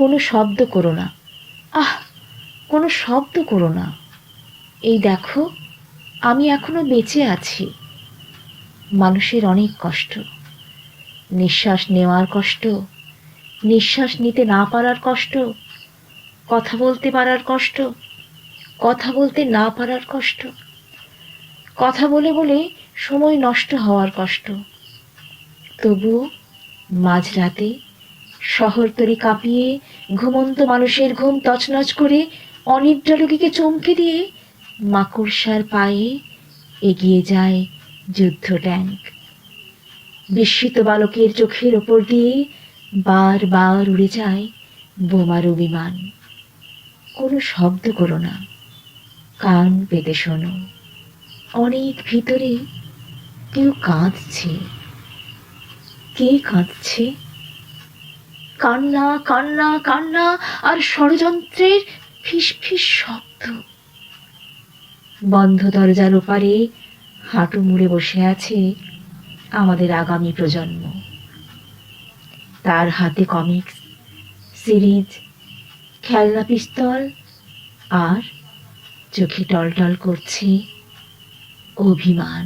কোনো শব্দ করো না, আহ, কোনো শব্দ করো না। এই দেখো, আমি এখনো বেঁচে আছি। মানুষের অনেক কষ্ট, নিঃশ্বাস নেওয়ার কষ্ট, নিঃশ্বাস নিতে না পারার কষ্ট, কথা বলতে পারার কষ্ট, কথা বলতে না পারার কষ্ট, কথা বলে বলে সময় নষ্ট হওয়ার কষ্ট। তবুও মাঝরাতে শহরতলি কাঁপিয়ে ঘুমন্ত মানুষের ঘুম তছনছ করে অনিদ্রা রোগীকে চমকে দিয়ে মাকড়সার পায়ে এগিয়ে যায় যুদ্ধ ট্যাঙ্ক। বিস্মিত বালকের চোখের ওপর দিয়ে বারবার উড়ে যায় বোমারু বিমান। কোনো শব্দ করো না, কান পেতে শোনো। অনেক ভিতরে কেউ কাঁদছে। কে কাঁদছে? কান্না, কান্না, কান্না আর ষড়যন্ত্রের ফিসফিস শব্দ। বন্ধ দরজার ওপারে হাঁটু মুড়ে বসে আছে আমাদের আগামী প্রজন্ম। তার হাতে কমিক্স, সিরিজ, খেলনা পিস্তল, আর চোখে টলটল করছে অভিমান।